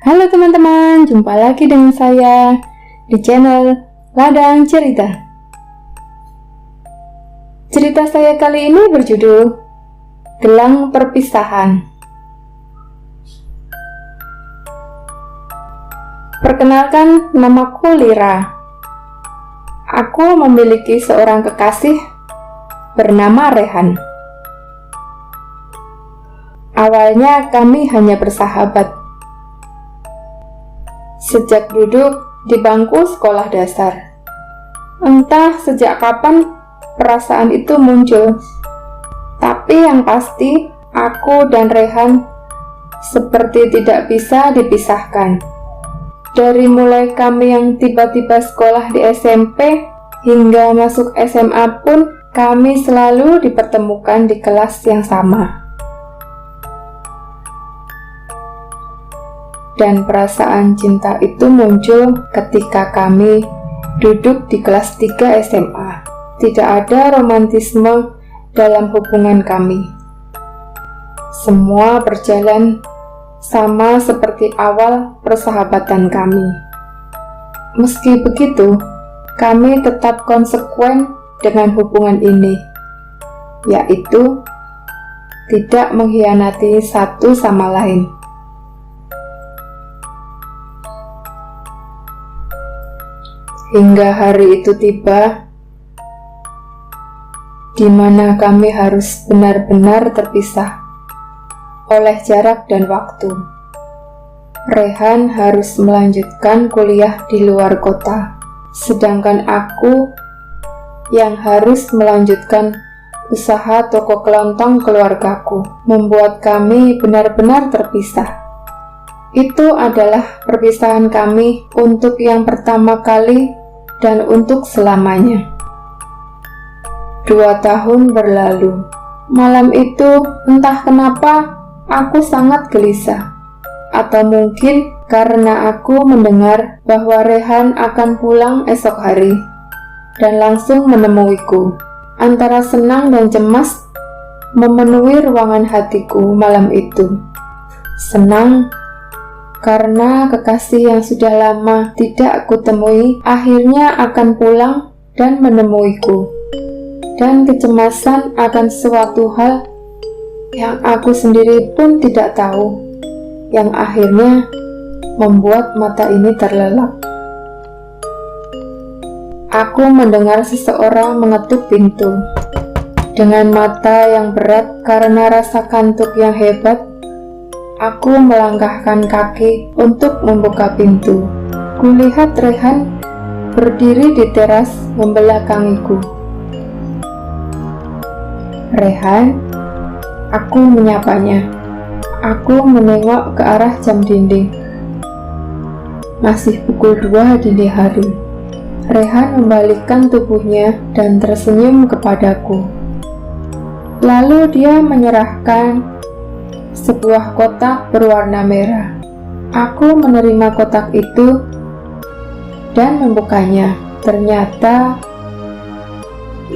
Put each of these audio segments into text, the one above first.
Halo teman-teman, jumpa lagi dengan saya di channel Ladang Cerita. Cerita saya kali ini berjudul Gelang Perpisahan. Perkenalkan, namaku Lira. Aku memiliki seorang kekasih bernama Rehan. Awalnya kami hanya bersahabat. Sejak duduk di bangku sekolah dasar. Entah sejak kapan perasaan itu muncul. Tapi yang pasti, aku dan Rehan seperti tidak bisa dipisahkan. Dari mulai kami yang tiba-tiba sekolah di SMP hingga masuk SMA pun kami selalu dipertemukan di kelas yang sama. Dan perasaan cinta itu muncul ketika kami duduk di kelas 3 SMA. Tidak ada romantisme dalam hubungan kami. Semua berjalan sama seperti awal persahabatan kami. Meski begitu, kami tetap konsekuen dengan hubungan ini, yaitu tidak mengkhianati satu sama lain. Hingga hari itu tiba, di mana kami harus benar-benar terpisah oleh jarak dan waktu. Rehan harus melanjutkan kuliah di luar kota, sedangkan aku yang harus melanjutkan usaha toko kelontong keluargaku, membuat kami benar-benar terpisah. Itu adalah perpisahan kami untuk yang pertama kali dan untuk selamanya. 2 tahun berlalu. Malam itu entah kenapa aku sangat gelisah. Atau mungkin karena aku mendengar bahwa Rehan akan pulang esok hari dan langsung menemuiku. Antara senang dan cemas memenuhi ruangan hatiku malam itu. Senang karena kekasih yang sudah lama tidak aku temui akhirnya akan pulang dan menemuiku. Dan kecemasan akan suatu hal yang aku sendiri pun tidak tahu, yang akhirnya membuat mata ini terlelap. Aku mendengar seseorang mengetuk pintu. Dengan mata yang berat karena rasa kantuk yang hebat, aku melangkahkan kaki untuk membuka pintu. Kulihat Rehan berdiri di teras membelakangiku. Rehan, aku menyapanya. Aku menengok ke arah jam dinding. Masih pukul 2 dini hari. Rehan membalikkan tubuhnya dan tersenyum kepadaku. Lalu dia menyerahkan sebuah kotak berwarna merah. Aku menerima kotak itu dan membukanya. Ternyata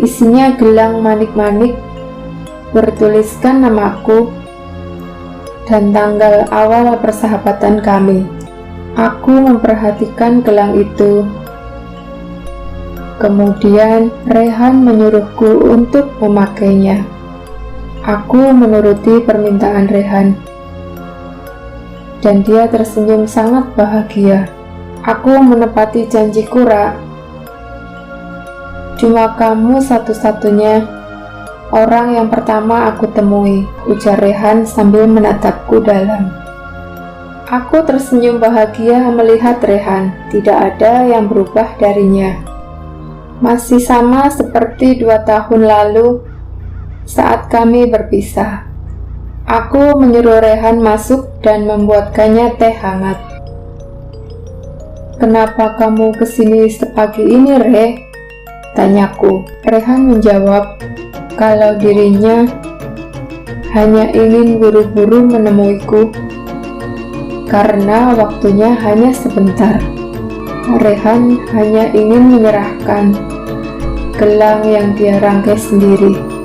isinya gelang manik-manik bertuliskan namaku dan tanggal awal persahabatan kami. Aku memperhatikan gelang itu. Kemudian Rehan menyuruhku untuk memakainya. Aku menuruti permintaan Rehan, dan dia tersenyum sangat bahagia. Aku menepati janjiku, Ra. Cuma kamu satu-satunya orang yang pertama aku temui, ujar Rehan sambil menatapku dalam. Aku tersenyum bahagia melihat Rehan. Tidak ada yang berubah darinya. Masih sama seperti 2 tahun lalu saat kami berpisah. Aku menyuruh Rehan masuk dan membuatkannya teh hangat. "Kenapa kamu kesini sepagi ini, Re?" tanyaku. Rehan menjawab kalau dirinya hanya ingin buru-buru menemuiku karena waktunya hanya sebentar. Rehan hanya ingin menyerahkan gelang yang dia rangkai sendiri.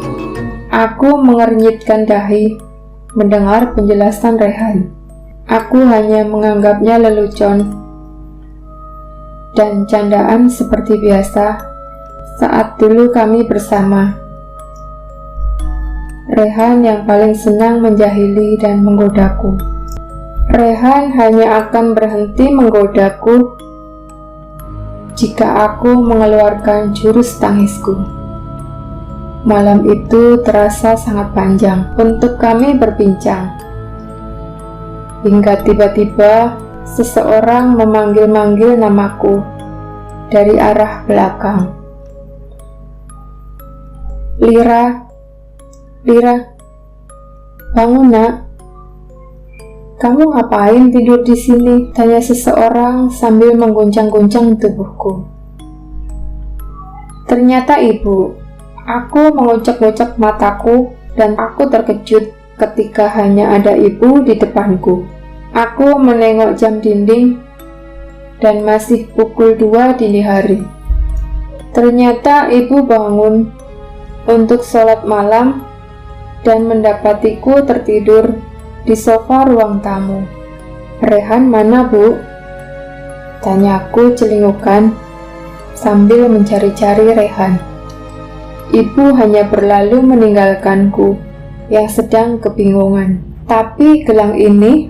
Aku mengernyitkan dahi mendengar penjelasan Rehan. Aku hanya menganggapnya lelucon dan candaan seperti biasa saat dulu kami bersama. Rehan yang paling senang menjahili dan menggodaku. Rehan hanya akan berhenti menggodaku jika aku mengeluarkan jurus tangisku. Malam itu terasa sangat panjang untuk kami berbincang. Hingga tiba-tiba seseorang memanggil-manggil namaku dari arah belakang. Lira, Lira, bangun nak. Kamu ngapain tidur di sini? Tanya seseorang sambil mengguncang-guncang tubuhku. Ternyata ibu. Aku mengucek-ngucek mataku dan aku terkejut ketika hanya ada ibu di depanku. Aku menengok jam dinding dan masih pukul 2 dini hari. Ternyata ibu bangun untuk sholat malam dan mendapatiku tertidur di sofa ruang tamu. Rehan mana, Bu? Tanyaku celingukan sambil mencari-cari Rehan. Ibu hanya berlalu meninggalkanku yang sedang kebingungan. Tapi gelang ini,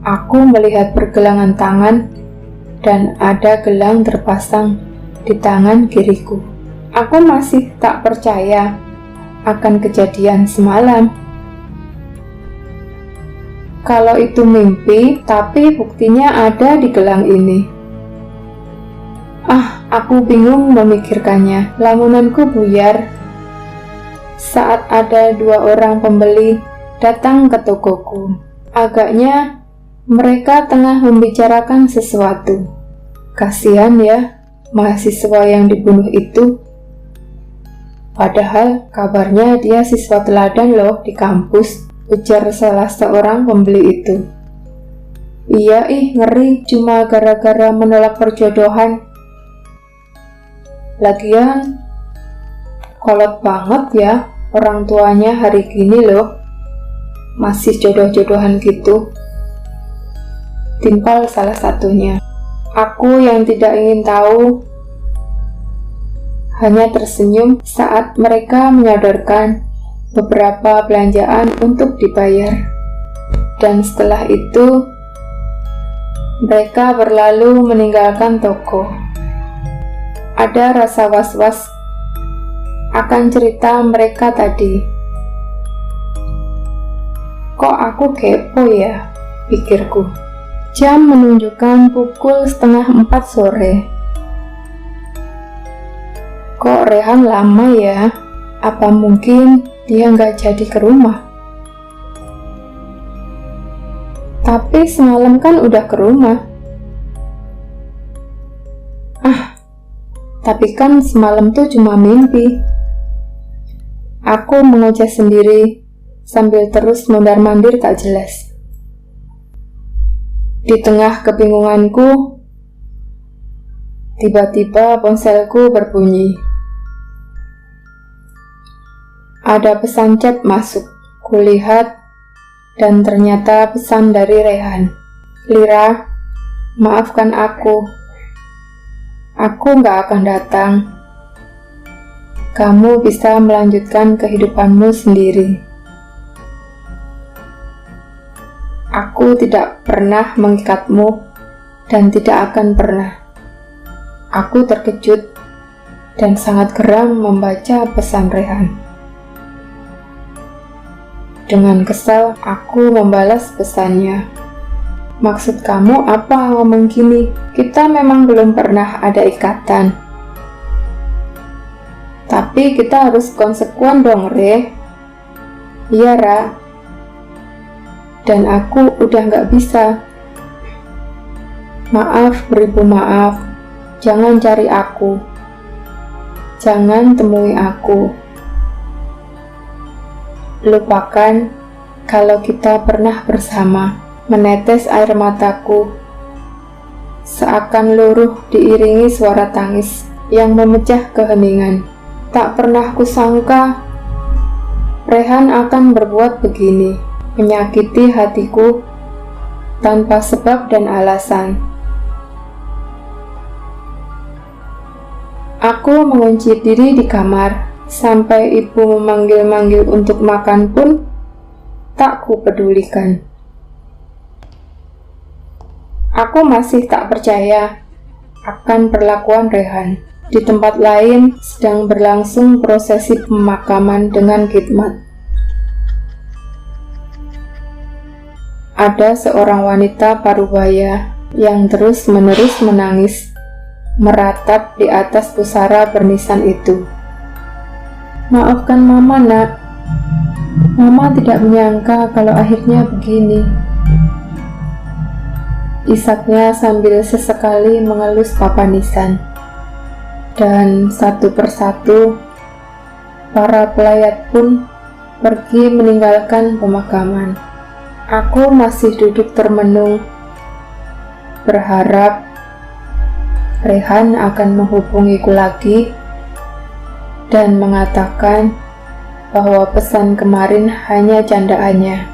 aku melihat pergelangan tangan dan ada gelang terpasang di tangan kiriku. Aku masih tak percaya akan kejadian semalam. Kalau itu mimpi, tapi buktinya ada di gelang ini. Aku bingung memikirkannya. Lamunanku buyar saat ada 2 orang pembeli datang ke tokoku. Agaknya mereka tengah membicarakan sesuatu. Kasihan ya mahasiswa yang dibunuh itu. Padahal kabarnya dia siswa teladan loh di kampus, ujar salah seorang pembeli itu. Iya ngeri, cuma gara-gara menolak perjodohan. Lagian, kolot banget ya orang tuanya hari gini loh, masih jodoh-jodohan gitu. Timpal salah satunya. Aku yang tidak ingin tahu hanya tersenyum saat mereka menyodorkan beberapa belanjaan untuk dibayar. Dan setelah itu, mereka berlalu meninggalkan toko. Ada rasa was-was akan cerita mereka tadi. Kok aku kepo ya, pikirku. Jam menunjukkan pukul 3:30 sore. Kok Rehan lama ya? Apa mungkin dia nggak jadi ke rumah? Tapi semalam kan udah ke rumah. Tapi kan semalam tuh cuma mimpi. Aku mengoceh sendiri sambil terus mondar-mandir tak jelas. Di tengah kebingunganku, tiba-tiba ponselku berbunyi. Ada pesan chat masuk. Kulihat dan ternyata pesan dari Rehan. Lira, maafkan aku. Aku nggak akan datang. Kamu bisa melanjutkan kehidupanmu sendiri. Aku tidak pernah mengikatmu dan tidak akan pernah. Aku terkejut dan sangat geram membaca pesan Rehan. Dengan kesal, aku membalas pesannya. Maksud kamu apa ngomong gini? Kita memang belum pernah ada ikatan. Tapi kita harus konsekuen dong, Re. Iya, Ra. Dan aku udah nggak bisa. Maaf, beribu maaf. Jangan cari aku. Jangan temui aku. Lupakan kalau kita pernah bersama. Menetes air mataku, seakan luruh diiringi suara tangis yang memecah keheningan. Tak pernah kusangka Rehan akan berbuat begini. menyakiti hatiku tanpa sebab dan alasan. Aku mengunci diri di kamar sampai ibu memanggil-manggil untuk makan pun tak kupedulikan. Aku masih tak percaya akan perlakuan Rehan. Di tempat lain sedang berlangsung prosesi pemakaman dengan khidmat. Ada seorang wanita parubaya yang terus-menerus menangis, meratap di atas pusara bernisan itu. "Maafkan Mama, Nak. Mama tidak menyangka kalau akhirnya begini," isaknya sambil sesekali mengelus papan nisan. Dan satu persatu, para pelayat pun pergi meninggalkan pemakaman. Aku masih duduk termenung, berharap Rehan akan menghubungiku lagi dan mengatakan bahwa pesan kemarin hanya candaannya.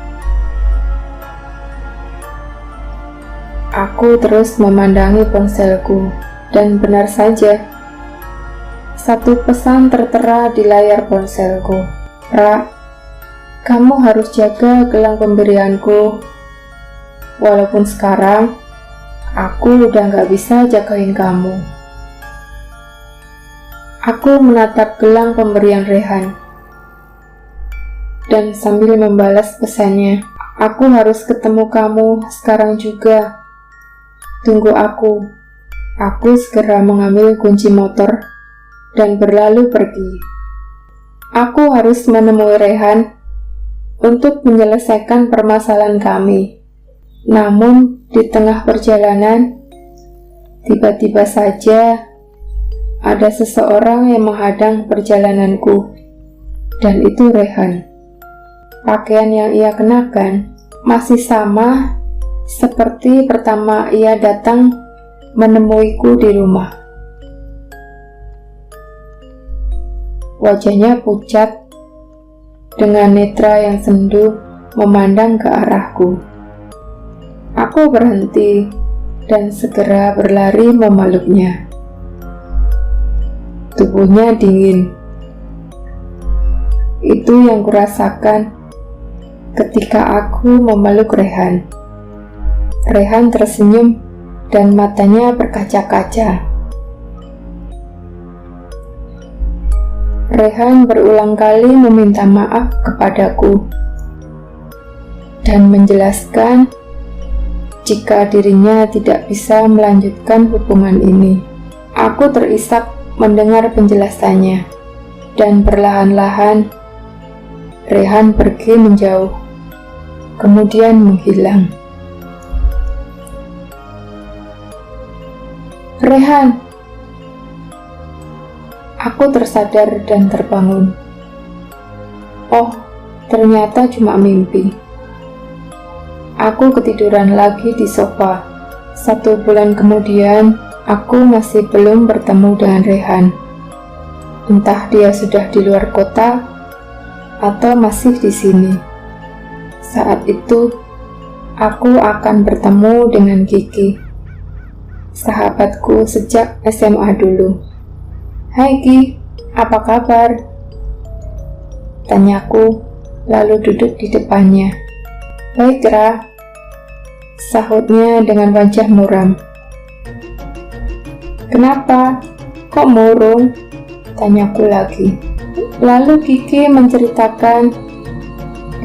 Aku terus memandangi ponselku, dan benar saja, satu pesan tertera di layar ponselku. "Ra, kamu harus jaga gelang pemberianku. Walaupun sekarang, aku udah gak bisa jagain kamu." Aku menatap gelang pemberian Rehan, dan sambil membalas pesannya, "Aku harus ketemu kamu sekarang juga. Tunggu aku." Aku segera mengambil kunci motor dan berlalu pergi. Aku harus menemui Rehan untuk menyelesaikan permasalahan kami. Namun, di tengah perjalanan, tiba-tiba saja ada seseorang yang menghadang perjalananku, dan itu Rehan. Pakaian yang ia kenakan masih sama seperti pertama ia datang menemuiku di rumah. Wajahnya pucat, dengan netra yang sendu memandang ke arahku. Aku berhenti dan segera berlari memeluknya. Tubuhnya dingin. Itu yang kurasakan ketika aku memeluk Rehan. Rehan tersenyum dan matanya berkaca-kaca. Rehan berulang kali meminta maaf kepadaku dan menjelaskan jika dirinya tidak bisa melanjutkan hubungan ini. Aku terisak mendengar penjelasannya, dan perlahan-lahan Rehan pergi menjauh, kemudian menghilang. "Rehan!" Aku tersadar dan terbangun. Oh, ternyata cuma mimpi. Aku ketiduran lagi di sofa. 1 bulan kemudian, aku masih belum bertemu dengan Rehan. Entah dia sudah di luar kota atau masih di sini. Saat itu, aku akan bertemu dengan Kiki, sahabatku sejak SMA dulu. "Hai Ki, apa kabar?" tanyaku, lalu duduk di depannya. "Baik, Ra," sahutnya dengan wajah muram. "Kenapa? Kok murung?" tanyaku lagi. Lalu Kiki menceritakan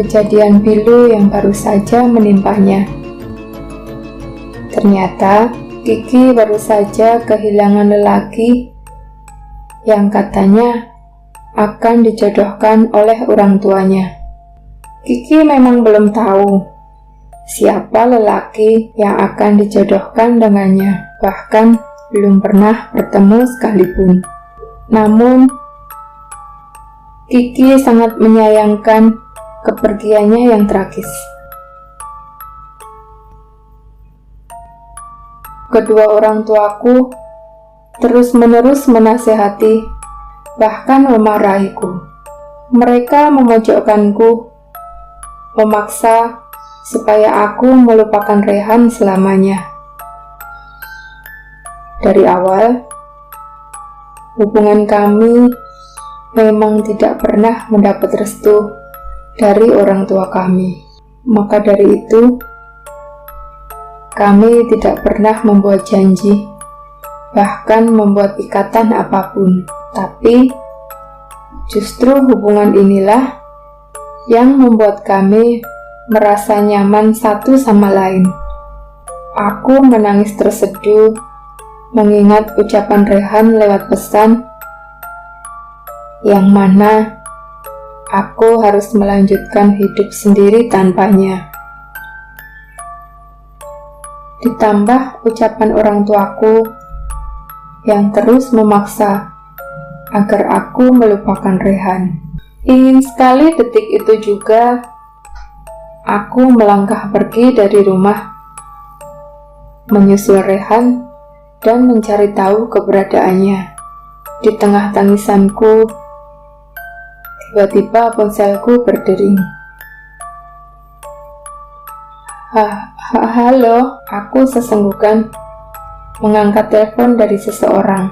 kejadian pilu yang baru saja menimpanya. Ternyata Kiki baru saja kehilangan lelaki yang katanya akan dijodohkan oleh orang tuanya. Kiki memang belum tahu siapa lelaki yang akan dijodohkan dengannya, bahkan belum pernah bertemu sekalipun. Namun, Kiki sangat menyayangkan kepergiannya yang tragis. Kedua orang tuaku terus-menerus menasehati, bahkan memarahiku. Mereka memojokkanku memaksa supaya aku melupakan Rehan selamanya. Dari awal, hubungan kami memang tidak pernah mendapat restu dari orang tua kami. Maka dari itu, kami tidak pernah membuat janji, bahkan membuat ikatan apapun. Tapi, justru hubungan inilah yang membuat kami merasa nyaman satu sama lain. Aku menangis terseduh mengingat ucapan Rehan lewat pesan, yang mana aku harus melanjutkan hidup sendiri tanpanya. Ditambah ucapan orang tuaku yang terus memaksa agar aku melupakan Rehan. Ingin sekali detik itu juga aku melangkah pergi dari rumah, menyusul Rehan dan mencari tahu keberadaannya. Di tengah tangisanku, tiba-tiba ponselku berdering. Halo, aku sesenggukan mengangkat telepon dari seseorang.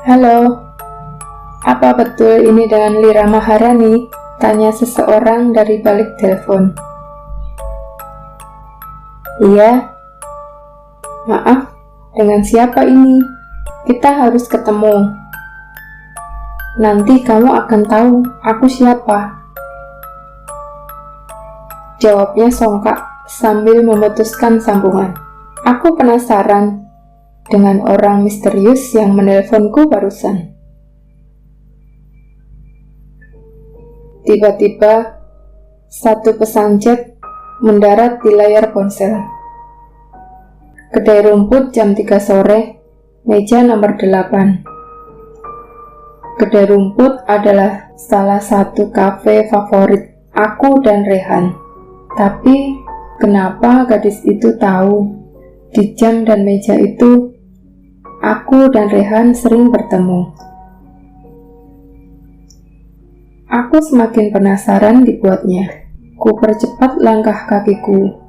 Halo, apa betul ini dengan Lira Maharani? Tanya seseorang dari balik telepon. Iya. Maaf, dengan siapa ini? Kita harus ketemu. Nanti kamu akan tahu aku siapa. Jawabnya songkak sambil memutuskan sambungan. Aku penasaran dengan orang misterius yang menelponku barusan. Tiba-tiba, satu pesan chat mendarat di layar ponsel. Kedai rumput jam 3 sore, meja nomor 8. Kedai rumput adalah salah satu kafe favorit aku dan Rehan. Tapi, kenapa gadis itu tahu di jam dan meja itu aku dan Rehan sering bertemu? Aku semakin penasaran dibuatnya. Ku percepat langkah kakiku.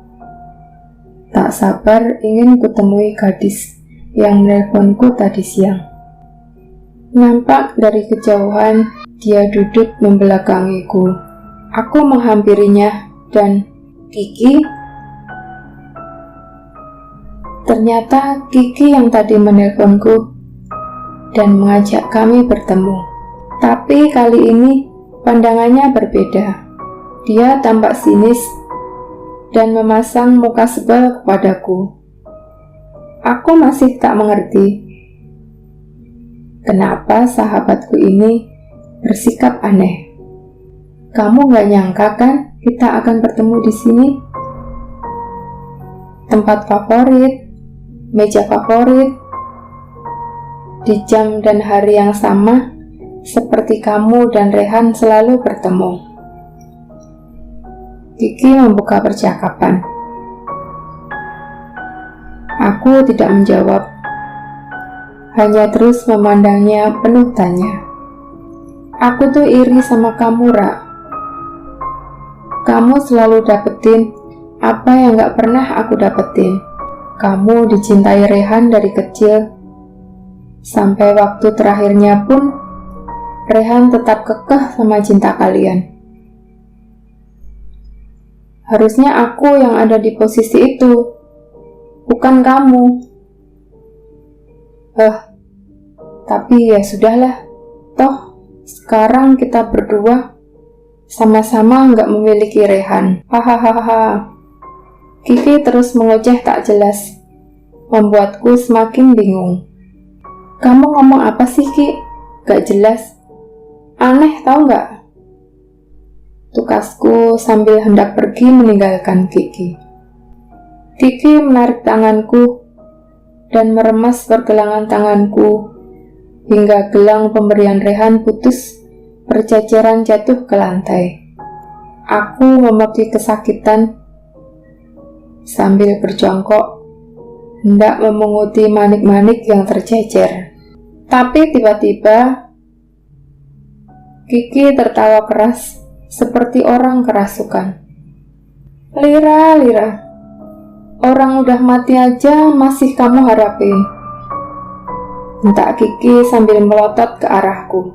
Tak sabar ingin kutemui gadis yang menelponku tadi siang. Nampak dari kejauhan dia duduk membelakangiku. Aku menghampirinya dan Kiki? Ternyata Kiki yang tadi menelponku dan mengajak kami bertemu. Tapi kali ini pandangannya berbeda. Dia tampak sinis dan memasang muka sebel kepadaku. Aku masih tak mengerti kenapa sahabatku ini bersikap aneh. Kamu gak nyangka kan kita akan bertemu di sini? Tempat favorit, meja favorit, di jam dan hari yang sama, seperti kamu dan Rehan selalu bertemu. Kiki membuka percakapan. Aku tidak menjawab, hanya terus memandangnya penuh tanya. Aku tuh iri sama kamu, Ra. Kamu selalu dapetin apa yang gak pernah aku dapetin. Kamu dicintai Rehan dari kecil, sampai waktu terakhirnya pun Rehan tetap kekeh sama cinta kalian. Harusnya aku yang ada di posisi itu, bukan kamu. Tapi ya sudahlah. Toh, sekarang kita berdua sama-sama nggak memiliki Rehan. Hahaha. Kiki terus mengoceh tak jelas, membuatku semakin bingung. Kamu ngomong apa sih, Ki? Gak jelas. Aneh tau nggak? Tukasku sambil hendak pergi meninggalkan Kiki. Kiki menarik tanganku dan meremas pergelangan tanganku hingga gelang pemberian Rehan putus berceceran jatuh ke lantai. Aku memaki kesakitan sambil berjongkok hendak memunguti manik-manik yang tercecer. Tapi tiba-tiba Kiki tertawa keras, seperti orang kerasukan. Lira, orang udah mati aja masih kamu harapin. Bentak Kiki sambil melotot ke arahku.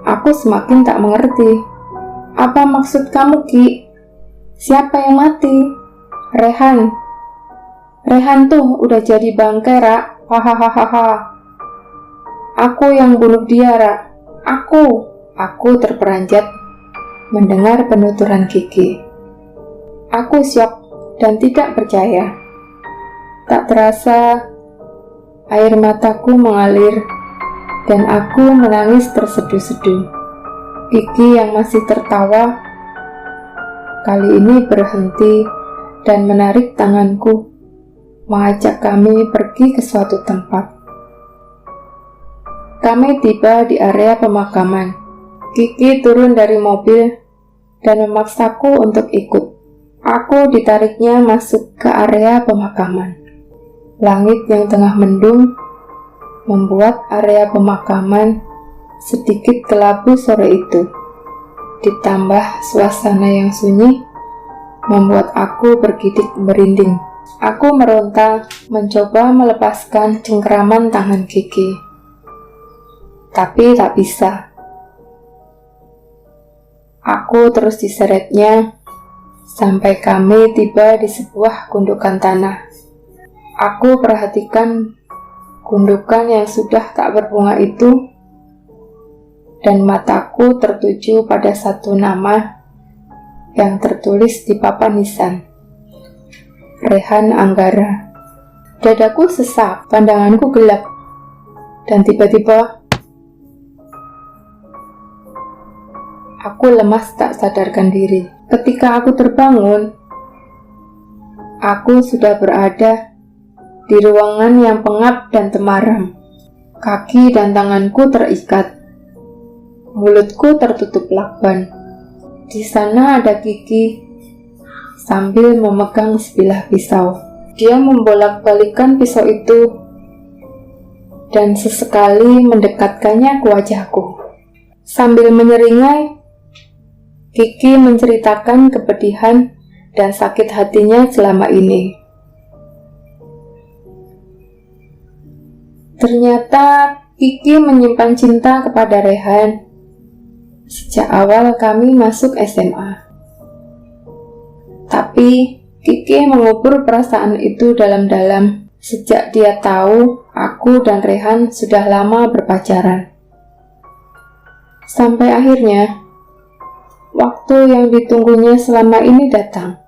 Aku semakin tak mengerti. Apa maksud kamu, Ki? Siapa yang mati? Rehan. Rehan tuh udah jadi bangkai, Ra. Hahaha. Aku yang bunuh dia, Ra. Aku terperanjat mendengar penuturan Kiki. Aku syok dan tidak percaya. Tak terasa air mataku mengalir dan aku menangis terseduh-seduh. Kiki yang masih tertawa kali ini berhenti dan menarik tanganku, mengajak kami pergi ke suatu tempat. Kami tiba di area pemakaman. Kiki turun dari mobil dan memaksaku untuk ikut. Aku ditariknya masuk ke area pemakaman. Langit yang tengah mendung membuat area pemakaman sedikit kelabu sore itu. Ditambah suasana yang sunyi membuat aku bergidik merinding. Aku meronta mencoba melepaskan cengkeraman tangan Kiki. Tapi tak bisa. Aku terus diseretnya sampai kami tiba di sebuah gundukan tanah. Aku perhatikan gundukan yang sudah tak berbunga itu dan mataku tertuju pada satu nama yang tertulis di papan nisan. Rehan Anggara. Dadaku sesak, pandanganku gelap, dan tiba-tiba aku lemas tak sadarkan diri. Ketika aku terbangun, aku sudah berada di ruangan yang pengap dan temaram. Kaki dan tanganku terikat. Mulutku tertutup lakban. Di sana ada Kiki sambil memegang sebilah pisau. Dia membolak-balikan pisau itu dan sesekali mendekatkannya ke wajahku. Sambil menyeringai, Kiki menceritakan kepedihan dan sakit hatinya selama ini. Ternyata Kiki menyimpan cinta kepada Rehan sejak awal kami masuk SMA. Tapi Kiki mengubur perasaan itu dalam-dalam sejak dia tahu aku dan Rehan sudah lama berpacaran. Sampai akhirnya waktu yang ditunggunya selama ini datang,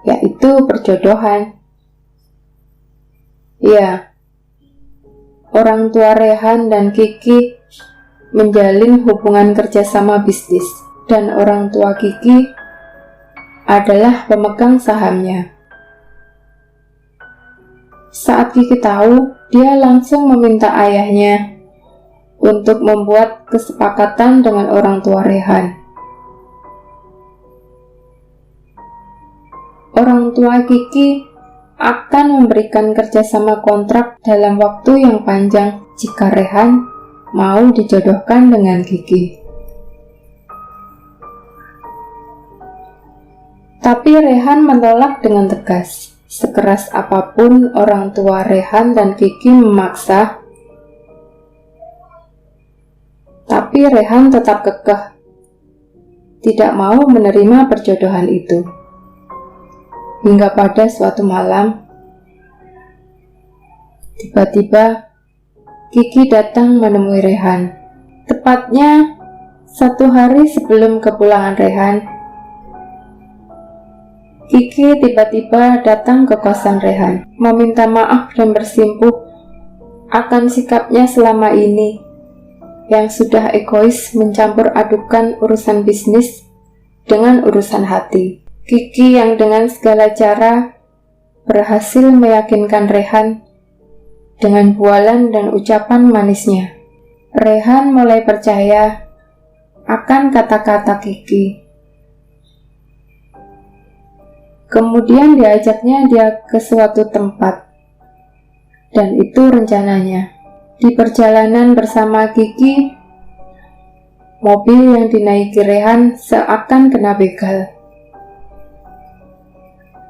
yaitu perjodohan. Ya, orang tua Rehan dan Kiki menjalin hubungan kerjasama bisnis, dan orang tua Kiki adalah pemegang sahamnya. Saat Kiki tahu, dia langsung meminta ayahnya untuk membuat kesepakatan dengan orang tua Rehan. Orang tua Kiki akan memberikan kerjasama kontrak dalam waktu yang panjang jika Rehan mau dijodohkan dengan Kiki. Tapi Rehan menolak dengan tegas. Sekeras apapun orang tua Rehan dan Kiki memaksa, tapi Rehan tetap kekeh, tidak mau menerima perjodohan itu. Hingga pada suatu malam, tiba-tiba Kiki datang menemui Rehan. Tepatnya 1 hari sebelum kepulangan Rehan, Kiki tiba-tiba datang ke kosan Rehan, meminta maaf dan bersimpuh akan sikapnya selama ini yang sudah egois mencampur adukan urusan bisnis dengan urusan hati. Kiki yang dengan segala cara berhasil meyakinkan Rehan dengan bualan dan ucapan manisnya. Rehan mulai percaya akan kata-kata Kiki. Kemudian diajaknya dia ke suatu tempat, dan itu rencananya Di perjalanan bersama Kiki, mobil yang dinaiki Rehan seakan kena begal.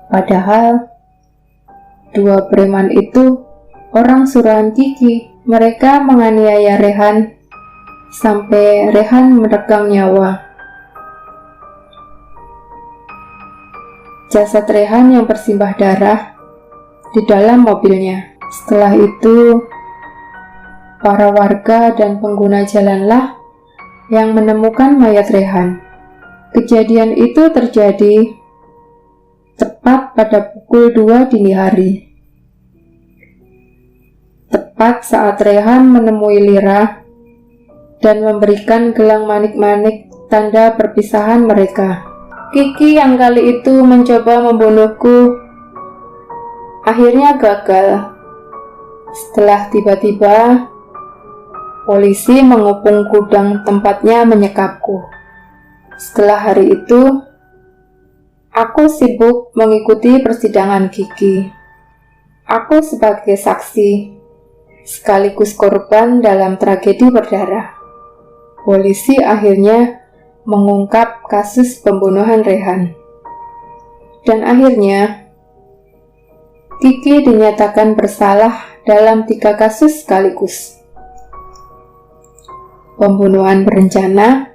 Padahal, dua preman itu orang suruhan Kiki. Mereka menganiaya Rehan sampai Rehan meregang nyawa. Jasad Rehan yang bersimbah darah di dalam mobilnya. Setelah itu, para warga dan pengguna jalanlah yang menemukan mayat Rehan. Kejadian itu terjadi tepat pada pukul 2 dini hari. Tepat saat Rehan menemui Lira dan memberikan gelang manik-manik tanda perpisahan mereka. Kiki yang kali itu mencoba membunuhku akhirnya gagal. Setelah tiba-tiba polisi mengepung gudang tempatnya menyekapku. Setelah hari itu, aku sibuk mengikuti persidangan Kiki. Aku sebagai saksi, sekaligus korban dalam tragedi berdarah. Polisi akhirnya mengungkap kasus pembunuhan Rehan. Dan akhirnya, Kiki dinyatakan bersalah dalam 3 kasus sekaligus. Pembunuhan berencana,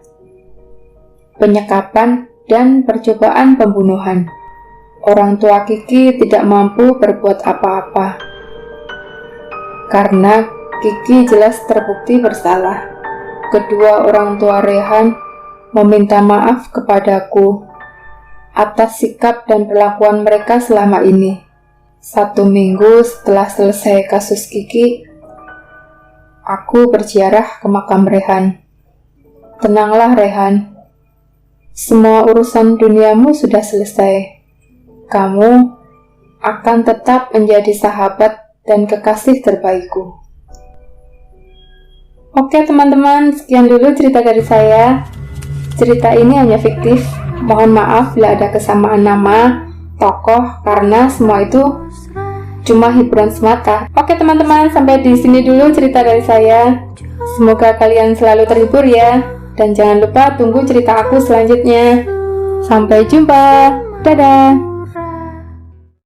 penyekapan, dan percobaan pembunuhan. Orang tua Kiki tidak mampu berbuat apa-apa, karena Kiki jelas terbukti bersalah. Kedua orang tua Rehan meminta maaf kepadaku atas sikap dan perlakuan mereka selama ini. 1 minggu setelah selesai kasus Kiki, aku berziarah ke makam Rehan. Tenanglah Rehan, semua urusan duniamu sudah selesai. Kamu akan tetap menjadi sahabat dan kekasih terbaikku. Oke teman-teman, sekian dulu cerita dari saya. Cerita ini hanya fiktif. Mohon maaf bila ada kesamaan nama, tokoh, karena semua itu cuma hiburan semata. Oke teman-teman, sampai di sini dulu cerita dari saya. Semoga kalian selalu terhibur ya. Dan jangan lupa tunggu cerita aku selanjutnya. Sampai jumpa. Dadah.